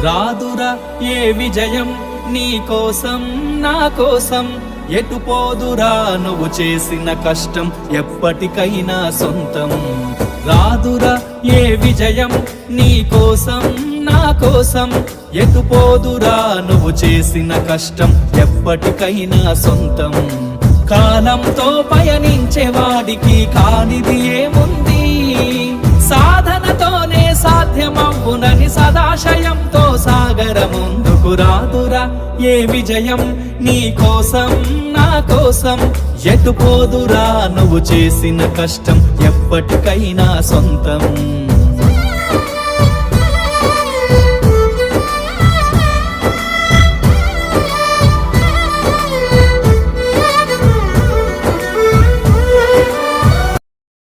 రాదురా ఏ విజయం నీ కోసం నా కోసం, ఎటు పోదురా నువ్వు చేసిన కష్టం ఎప్పటికైనా సొంతం. రాదురా ఏ విజయం నీ కోసం నా కోసం, ఎటు పోదురా నువ్వు చేసిన కష్టం ఎప్పటికైనా సొంతం. కాలంతో పయనించే వాడికి కానిది ఏముంది, సాధనతోనే సాధ్యమవునని సదాశయంతో సాగర ముందుకు. రాదురా ఏ విజయం నీ కోసం నా కోసం, ఎటు పోదురా నువ్వు చేసిన కష్టం ఎప్పటికైనా సొంతం.